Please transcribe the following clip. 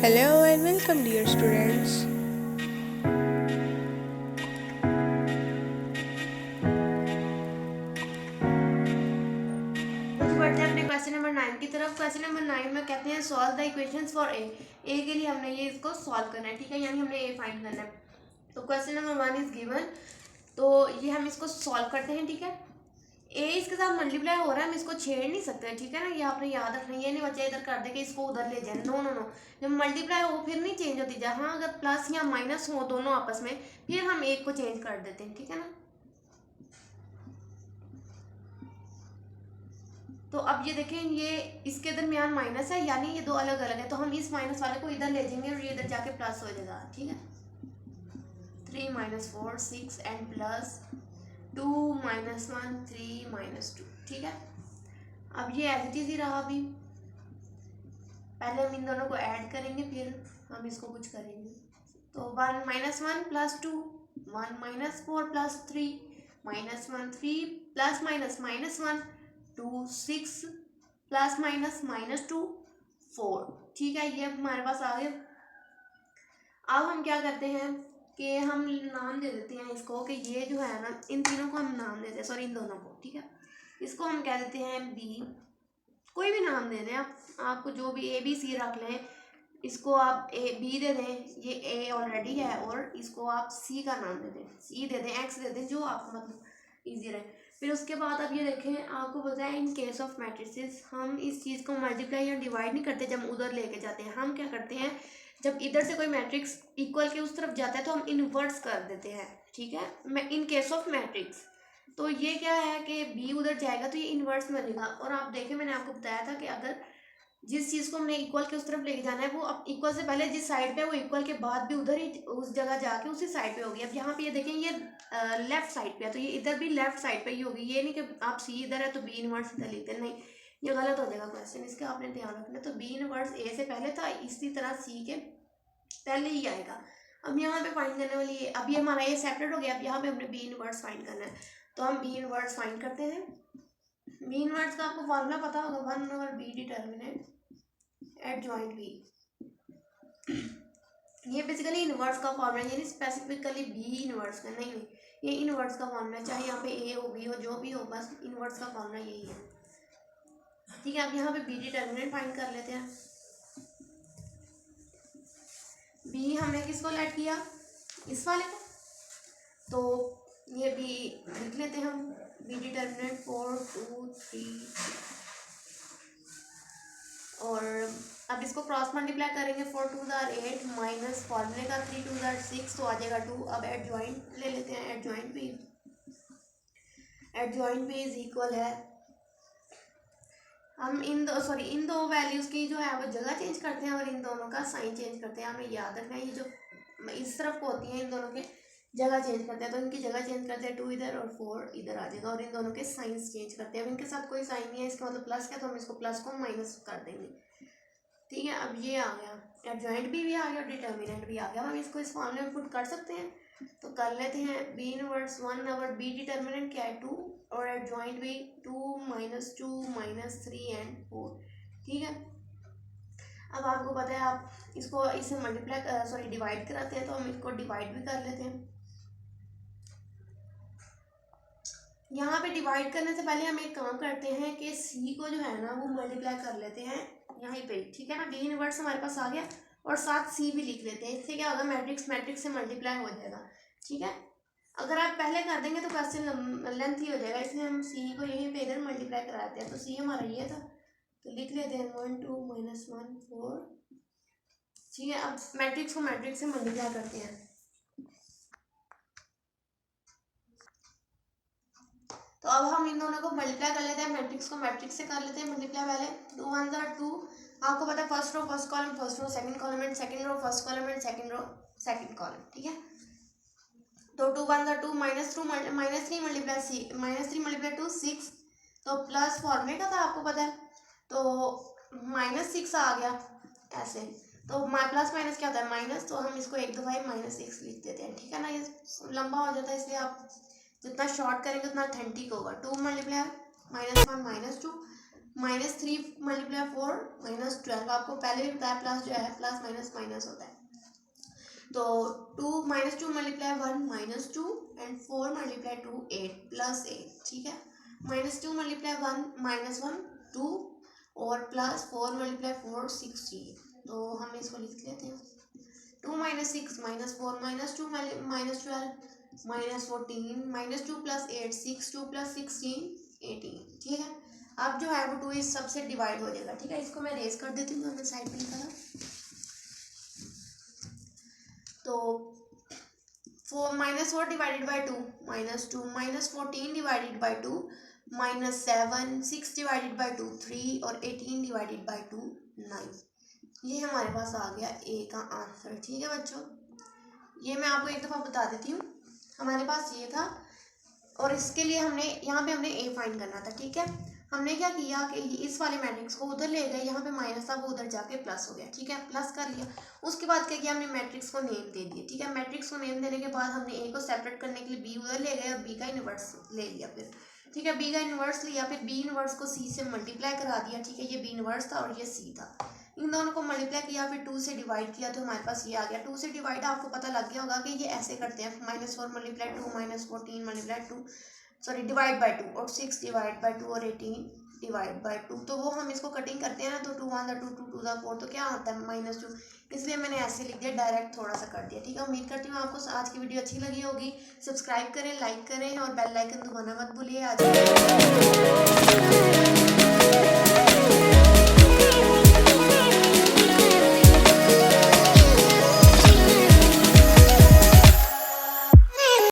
Hello and welcome, dear students. बढ़ते हैं अपने क्वेश्चन नंबर 9 की तरफ। क्वेश्चन नंबर 9 में कहते हैं solve the equations for a के लिए हमने ये इसको सॉल्व करना है, ठीक है, यानी हमने ए फाइंड करना है। तो क्वेश्चन नंबर 1 इज गिवन, तो ये हम इसको सॉल्व करते हैं, ठीक है। ए इसके साथ मल्टीप्लाई हो रहा है, हम इसको छेड़ नहीं सकते, ठीक है ना। ये आपने याद रखना, ये नहीं बच्चा इधर कर दे कि इसको उधर ले जाए, नो नो नो। जब मल्टीप्लाई हो फिर नहीं चेंज होती, जहाँ अगर प्लस या माइनस हो दोनों आपस में, फिर हम एक को चेंज कर देते हैं, ठीक है ना। तो अब ये देखें, ये इसके दरमियान माइनस है, यानी ये दो अलग अलग है, तो हम इस माइनस वाले को इधर ले जाएंगे और ये इधर जाके प्लस हो जाएगा, ठीक है। 3 - 4 6 एंड प्लस 2 - 1 3 - 2, ठीक है। अब ये एज इट इज ही रहा। अभी पहले हम इन दोनों को ऐड करेंगे, फिर हम इसको कुछ करेंगे। तो 1 - 1 + 2, 1 - 4 + 3 -1 3 ± -1 2 6 ± -2 4, ठीक है। ये हमारे पास आ गए। अब हम क्या करते हैं कि हम नाम दे देते हैं इसको, कि ये जो है ना, इन तीनों को हम नाम देते हैं, सॉरी इन दोनों को, ठीक है। इसको हम कह देते हैं बी, कोई भी नाम दे दें आप, आपको जो भी ए बी सी रख लें। इसको आप ए बी दे दें, ये ए ऑलरेडी है, और इसको आप सी का नाम दे दें, सी दे दें, एक्स दे दें, जो आपको मतलब ईजी रहे। फिर उसके बाद अब ये देखें, आपको पता है इन केस ऑफ मैट्रिसेस हम इस चीज़ को मल्टीप्लाई या डिवाइड नहीं करते। जब उधर लेके जाते हैं, हम क्या करते हैं, जब इधर से कोई मैट्रिक्स इक्वल के उस तरफ जाता है तो हम इन्वर्स कर देते हैं, ठीक है। मैं इन केस ऑफ मैट्रिक्स, तो ये क्या है कि बी उधर जाएगा तो ये इन्वर्स बनेगा। और आप देखें, मैंने आपको बताया था कि अगर जिस चीज़ को हमने इक्वल के उस तरफ लेके जाना है, वो अब इक्वल से पहले जिस साइड पे है, वो इक्वल के बाद भी उधर ही उस जगह जाके उसी साइड पे होगी। अब यहाँ पे ये देखें, ये लेफ्ट साइड पे है, तो ये इधर भी लेफ्ट साइड पे ही होगी। ये नहीं कि आप सी इधर है तो बी इनवर्स इधर लिखते हैं, नहीं, ये गलत हो जाएगा क्वेश्चन, इसका आपने ध्यान रखना। तो बी इनवर्स ए से पहले था, इसी तरह सी के पहले ही आएगा। अब यहाँ पे फाइंड करने वाली है, अब ये हमारा ये सेपरेट हो गया। अब यहाँ पे हमने बी इनवर्स फाइंड करना है, तो हम बी इनवर्स फाइंड करते हैं। बी इनवर्स का आपको फॉर्मूला पता होगा, 1/b determinant adjoint B. ये बेसिकली इनवर्स का फॉर्मूला, यानी स्पेसिफिकली बी इनवर्स का नहीं, ये इनवर्स का फॉर्मूला, चाहे यहाँ पे ए हो बी हो जो भी हो, बस इनवर्स का फॉर्मूला यही है, ठीक है। अब यहाँ पे बी डिटर्मिनेंट फाइंड कर लेते हैं। बी हमने किसको लेट किया, इस वाले को, तो ये बी लिख लेते हैं हम। बी डिटर्मिनेंट 4 2 3, और अब इसको क्रॉस मल्टीप्लाई करेंगे। 4 2 8 माइनस फॉर्मूले का 3 2 6, तो आ जाएगा 2। अब एड ज्वाइंट ले लेते हैं, एड ज्वाइंट भी, एड ज्वाइंट भी इज इक्वल है, हम इन दो वैल्यूज की जो है वो जगह चेंज करते हैं और इन दोनों का साइन चेंज करते हैं। हमें याद रखना है, ये जो इस तरफ को होती है, इन दोनों के जगह चेंज करते हैं, तो इनकी जगह चेंज करते हैं, 2 इधर और 4 इधर आ जाएगा, और इन दोनों के साइंस चेंज करते हैं। अब इनके साथ कोई साइन नहीं है, इसका मतलब प्लस का, तो हम इसको प्लस को माइनस कर देंगे, ठीक है। अब ये आ गया, एडजॉइंट भी आ गया, डिटर्मिनेंट भी आ गया। हम इसको इस फॉर्मूले में पुट कर सकते हैं, तो कर लेते हैं। बी इनवर्स 1 और बी डिटर्मिनेंट क्या है 2, और एडजॉइंट भी 2 -2 -3 एंड 4, ठीक है। अब आपको पता है, आप इसको इससे मल्टीप्लाई सॉरी डिवाइड कराते हैं, तो हम इसको डिवाइड भी कर लेते हैं। यहाँ पे डिवाइड करने से पहले हम एक काम करते हैं कि सी को जो है ना वो मल्टीप्लाई कर लेते हैं यहीं पे, ठीक है ना। बी इनवर्स हमारे पास आ गया, और साथ सी भी लिख लेते हैं। इससे क्या होगा, मैट्रिक्स मैट्रिक्स से मल्टीप्लाई हो जाएगा, ठीक है। अगर आप पहले कर देंगे तो क्वेश्चन लेंथी हो जाएगा, इसलिए हम सी को यहीं पे इधर मल्टीप्लाई कराते हैं। तो सी हमारा ये था, तो लिख लेते हैं 1 2 -1 4, ठीक है। अब मैट्रिक्स को मैट्रिक्स से मल्टीप्लाई करते हैं, तो अब हम इन दोनों को मल्टीप्लाई कर लेते हैं, मैट्रिक्स को मैट्रिक्स से कर लेते हैं मल्टीप्लाई। पहले 2 1 2, आपको पता है first row first column, first row second column and second row first column and second row second column, ठीक है। तो 2 1 2 -2 -3 मल्टीप्लाई सी -3 मल्टीप्लाई 2 6, तो प्लस फॉर्मूले का था, आपको पता है, तो -6 आ गया ऐसे। तो प्लस माइनस क्या होता है, माइनस, तो हम इसको एक दफा -6 लिख देते हैं, ठीक है ना। ये लंबा हो जाता है, इसलिए आप जितना शॉर्ट करेंगे उतना ऑथेंटिक होगा। 2 मल्टीप्लाई -1 -2, -3 मल्टीप्लाई 4 -12 आपको पहले भी बताया प्लस जो है प्लस माइनस माइनस होता है। तो 2 -2 मल्टीप्लाई 1 -2 एंड 4 मल्टीप्लाई 2 8 प्लस 8 ठीक है। -2 मल्टीप्लाई 1 -1 2 और प्लस 4 मल्टीप्लाई 4 16। तो हम इसको लिख लेते हैं 2 - 6 -4 -2 -12 -14 -2 + 8 6 2 + 16 18 ठीक है। अब जो है वो 2 इस सबसे डिवाइड हो जाएगा ठीक है। इसको मैं रेज कर देती हूँ, मैंने साइड पे लिखा था। तो 4 divided by 2 -2 -14 divided by 2 -7 6 divided by 2 3 और 18 डिवाइडेड बाई 2 9। ये हमारे पास आ गया ए का आंसर ठीक है बच्चों। ये मैं आपको एक दफ़ा बता देती हूँ, हमारे पास ये था और इसके लिए हमने यहाँ पे हमने ए फाइंड करना था ठीक है। हमने क्या किया कि इस वाले मैट्रिक्स को उधर ले गए, यहाँ पे माइनस था वो उधर जाके प्लस हो गया ठीक है, प्लस कर लिया। उसके बाद क्या किया हमने मैट्रिक्स को नेम दे दिया ठीक है। मैट्रिक्स को नेम देने के बाद हमने ए को सेपरेट करने के लिए बी उधर ले गए और बी का इन्वर्स ले लिया फिर ठीक है। बी का इन्वर्स लिया, फिर बी इन्वर्स को सी से मल्टीप्लाई करा दिया ठीक है। ये बी इन्वर्स था और ये सी था, इन दोनों को मल्टीप्लाई किया, फिर 2 से डिवाइड किया तो हमारे पास ये आ गया। 2 से डिवाइड आपको पता लग गया होगा कि ये ऐसे करते हैं -4 multiply 2 -14 multiply 2 sorry divide by 2 और 6 डिवाइड बाई 2 और 18 डिवाइड बाई 2। तो वो हम इसको कटिंग करते हैं ना, तो 2 1 2 2 2 4 तो क्या होता है -2, इसलिए मैंने ऐसे लिख दिया, डायरेक्ट थोड़ा सा कर दिया ठीक है। उम्मीद करती हूँ आपको आज की वीडियो अच्छी लगी होगी। सब्सक्राइब करें, लाइक करें और बेल आइकन दबाना मत भूलिए। आज